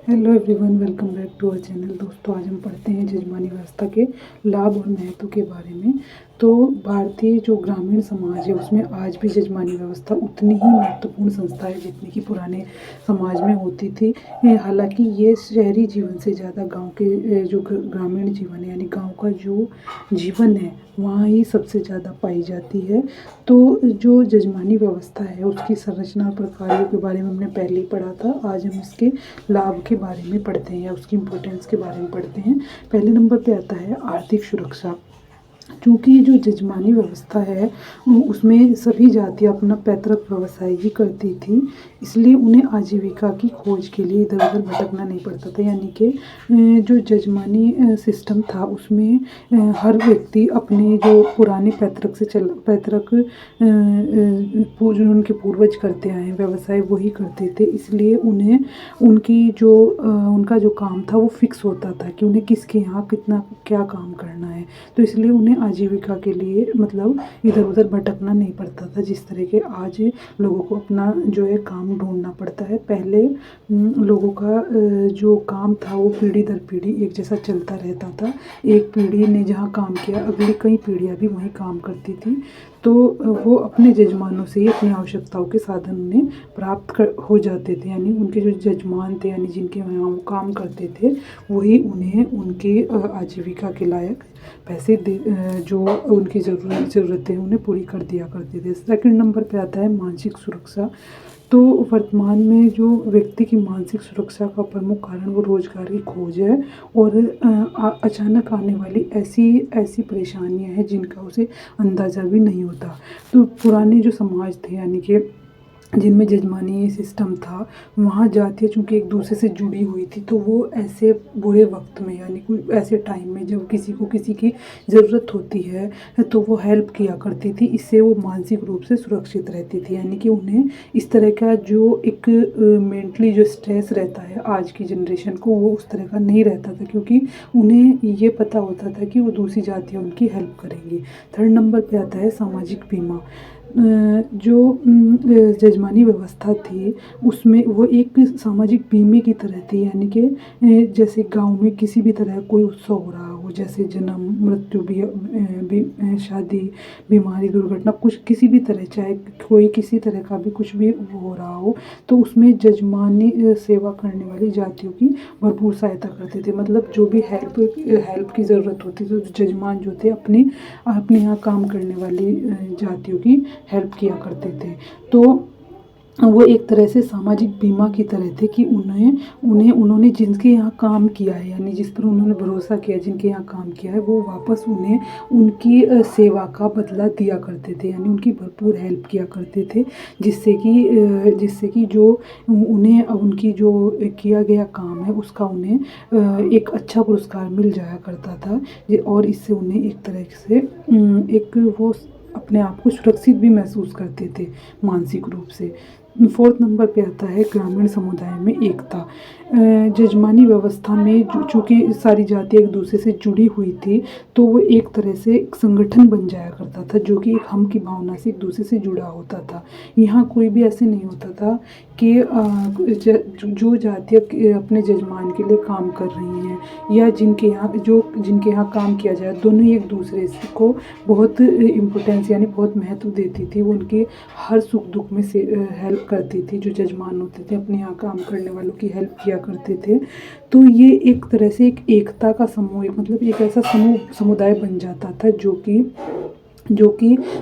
Hello everyone, welcome back to our channel. दोस्तों, आज हम पढ़ते हैं जजमानी व्यवस्था के लाभ और महत्व के बारे में। तो भारतीय जो ग्रामीण समाज है उसमें आज भी जजमानी व्यवस्था उतनी ही महत्वपूर्ण संस्था है जितनी कि पुराने समाज में होती थी। हालांकि ये शहरी जीवन से ज़्यादा गांव के जो ग्रामीण जीवन है यानी गांव का जो जीवन है वहाँ ही सबसे ज़्यादा पाई जाती है। तो जो जजमानी व्यवस्था है उसकी संरचना और प्रक्रिया के बारे में हमने पहले ही पढ़ा था। आज हम इसके लाभ के बारे में पढ़ते हैं या उसकी इम्पोर्टेंस के बारे में पढ़ते हैं। पहले नंबर पे आता है आर्थिक सुरक्षा। क्योंकि जो जजमानी व्यवस्था है उसमें सभी जातियाँ अपना पैतृक व्यवसाय ही करती थी, इसलिए उन्हें आजीविका की खोज के लिए इधर उधर भटकना नहीं पड़ता था। यानी कि जो जजमानी सिस्टम था उसमें हर व्यक्ति अपने जो पुराने पैतृक जो उनके पूर्वज करते आए हैं व्यवसाय वही करते थे, इसलिए उन्हें उनका जो काम था वो फिक्स होता था कि उन्हें किसके यहाँ कितना क्या काम करना है। तो इसलिए उन्हें आजीविका के लिए मतलब इधर उधर भटकना नहीं पड़ता था, जिस तरह के आज लोगों को अपना जो है काम ढूंढना पड़ता है। पहले लोगों का जो काम था वो पीढ़ी दर पीढ़ी एक जैसा चलता रहता था। एक पीढ़ी ने जहाँ काम किया अगली कई पीढ़ियाँ भी वहीं काम करती थी। तो वो अपने जजमानों से ही अपनी आवश्यकताओं के साधन उन्हें प्राप्त हो जाते थे। यानी उनके जो जजमान थे यानी जिनके यहाँ वो काम करते थे वही उन्हें उनकी आजीविका के लायक पैसे जो उनकी ज़रूरतें उन्हें पूरी कर दिया करते थे। सेकंड नंबर पे आता है मानसिक सुरक्षा। तो वर्तमान में जो व्यक्ति की मानसिक सुरक्षा का प्रमुख कारण वो रोजगार की खोज है और अचानक आने वाली ऐसी परेशानियां हैं जिनका उसे अंदाज़ा भी नहीं होता। तो पुराने जो समाज थे यानी कि जिनमें जजमानी सिस्टम था वहाँ जातियाँ चूँकि एक दूसरे से जुड़ी हुई थी, तो वो ऐसे बुरे वक्त में यानी कोई ऐसे टाइम में जब किसी को किसी की ज़रूरत होती है तो वो हेल्प किया करती थी। इससे वो मानसिक रूप से सुरक्षित रहती थी। यानी कि उन्हें इस तरह का जो एक मेंटली जो स्ट्रेस रहता है आज की जनरेशन को वो उस तरह का नहीं रहता था, क्योंकि उन्हें ये पता होता था कि वो दूसरी जातियाँ उनकी हेल्प करेंगी। थर्ड नंबर पे आता है सामाजिक बीमा। जो जजमानी व्यवस्था थी उसमें वो एक सामाजिक बीमे की तरह थी। यानी कि जैसे गांव में किसी भी तरह कोई उत्सव हो रहा हो, जैसे जन्म मृत्यु भी शादी बीमारी दुर्घटना कुछ किसी भी तरह चाहे कोई किसी तरह का भी कुछ भी हो रहा हो, तो उसमें जजमानी सेवा करने वाली जातियों की भरपूर सहायता करते थे। मतलब जो भी हेल्प की ज़रूरत होती थी तो जजमान जो थे अपने यहाँ काम करने वाली जातियों की हेल्प किया करते थे। तो वो एक तरह से सामाजिक बीमा की तरह थे कि उन्होंने जिनके यहाँ काम किया है यानी जिस पर उन्होंने भरोसा किया, जिनके यहाँ काम किया है वो वापस उन्हें उनकी सेवा का बदला दिया करते थे। यानी उनकी भरपूर हेल्प किया करते थे, जिससे कि जो उन्हें उनकी जो किया गया काम है उसका उन्हें एक अच्छा पुरस्कार मिल जाया करता था। और इससे उन्हें एक तरह से एक वो अपने आप को सुरक्षित भी महसूस करते थे मानसिक रूप से। फोर्थ नंबर पे आता है ग्रामीण समुदाय में एकता। जजमानी व्यवस्था में चूँकि सारी जातियाँ एक दूसरे से जुड़ी हुई थी तो वो एक तरह से एक संगठन बन जाया करता था जो कि एक हम की भावना से एक दूसरे से जुड़ा होता था। यहाँ कोई भी ऐसे नहीं होता था कि जो जातियाँ अपने जजमान के लिए काम कर रही हैं या जिनके यहाँ काम किया जाए दोनों ही एक दूसरे को बहुत इम्पोर्टेंस यानी बहुत महत्व देती थी। वो उनके हर सुख दुख में से हेल्प करती थी। जो जजमान होते थे अपने यहाँ काम करने वालों की हेल्प किया करते थे। तो ये एक तरह से एक एकता का समूह मतलब एक ऐसा समुदाय बन जाता था जो कि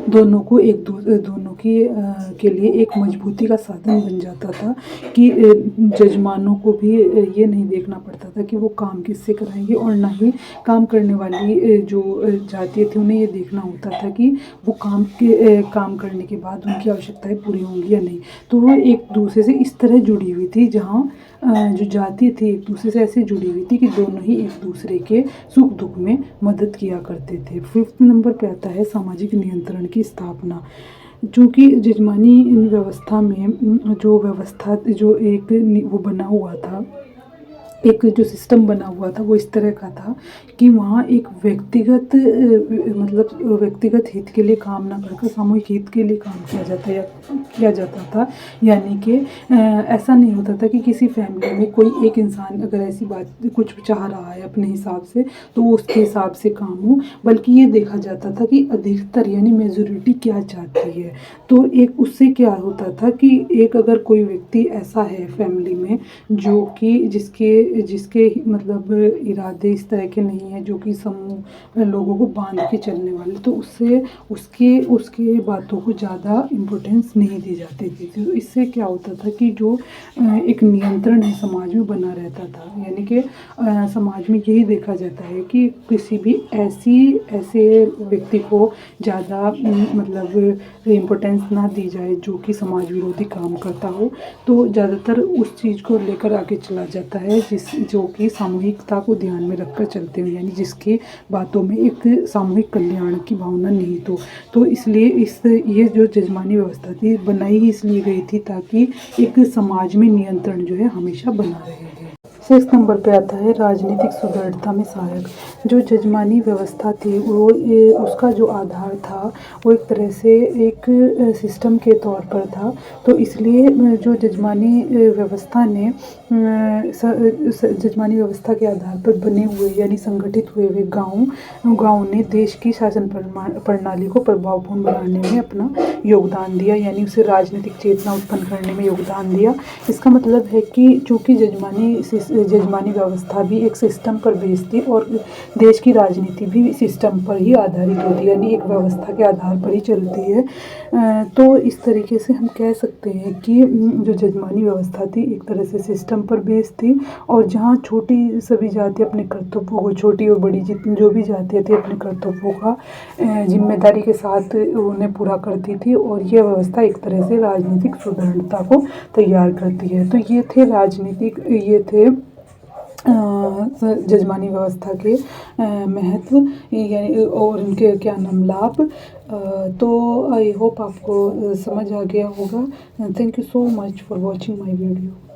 दोनों के लिए एक मजबूती का साधन बन जाता था कि जजमानों को भी ये नहीं देखना पड़ता था कि वो काम किससे कराएंगे और ना ही काम करने वाली जो जातियाँ थी उन्हें ये देखना होता था कि वो काम करने के बाद उनकी आवश्यकताएं पूरी होंगी या नहीं। तो वो एक दूसरे से इस तरह जुड़ी हुई थी जहाँ जो जाति थी एक दूसरे से ऐसे जुड़ी हुई थी कि दोनों ही एक दूसरे के सुख दुख में मदद किया करते थे। फिफ्थ नंबर पे आता है सामाजिक नियंत्रण की स्थापना। चूँकि जजमानी व्यवस्था में जो एक वो बना हुआ था एक जो सिस्टम बना हुआ था वो इस तरह का था कि वहाँ एक व्यक्तिगत मतलब व्यक्तिगत हित के लिए काम ना करके सामूहिक हित के लिए काम किया जाता था। यानी कि ऐसा नहीं होता था कि किसी फैमिली में कोई एक इंसान अगर ऐसी बात कुछ चाह रहा है अपने हिसाब से तो वो उसके हिसाब से काम हो, बल्कि ये देखा जाता था कि अधिकतर यानी मेजोरिटी क्या चाहती है। तो एक उससे क्या होता था कि एक अगर कोई व्यक्ति ऐसा है फैमिली में जो कि जिसके जिसके मतलब इरादे इस तरह के नहीं हैं जो कि समूह लोगों को बांध के चलने वाले, तो उससे उसके उसके बातों को ज़्यादा इम्पोर्टेंस नहीं दी जाती थी। तो इससे क्या होता था कि जो एक नियंत्रण है समाज में बना रहता था। यानी कि समाज में यही देखा जाता है कि किसी भी ऐसे व्यक्ति को ज़्यादा मतलब इम्पोर्टेंस ना दी जाए जो कि समाज विरोधी काम करता हो, तो ज़्यादातर उस चीज़ को लेकर आगे चला जाता है जो कि सामूहिकता को ध्यान में रखकर चलते हैं, यानी जिसकी बातों में एक सामूहिक कल्याण की भावना निहित तो इसलिए ये जो जजमानी व्यवस्था थी बनाई ही इसलिए गई थी ताकि एक समाज में नियंत्रण जो है हमेशा बना रहे। 6 नंबर पे आता है राजनीतिक सुदृढ़ता में सहायक। जो जजमानी व्यवस्था थी वो उसका जो आधार था वो एक तरह से एक सिस्टम के तौर पर था। तो इसलिए जो जजमानी व्यवस्था ने जजमानी व्यवस्था के आधार पर बने हुए यानी संगठित हुए गाँव ने देश की शासन प्रणाली को प्रभावपूर्ण बनाने में अपना योगदान दिया, यानी उसे राजनीतिक चेतना उत्पन्न करने में योगदान दिया। इसका मतलब है कि चूँकि जजमानी व्यवस्था भी एक सिस्टम पर बेस्ड थी और देश की राजनीति भी सिस्टम पर ही आधारित होती है, यानी एक व्यवस्था के आधार पर ही चलती है। तो इस तरीके से हम कह सकते हैं कि जो जजमानी व्यवस्था थी एक तरह से सिस्टम पर बेस्ड थी और जहाँ छोटी सभी जाति अपने कर्तव्यों को, छोटी और बड़ी जितनी जो भी जातियाँ थी अपने कर्तव्यों का जिम्मेदारी के साथ उन्हें पूरा करती थी और यह व्यवस्था एक तरह से राजनीतिक सुदृढ़ता को तैयार करती है। तो ये थे जजमानी व्यवस्था के महत्व यानी और उनके क्या नाम लाभ। तो आई होप आपको समझ आ गया होगा। Thank you so much for watching my video.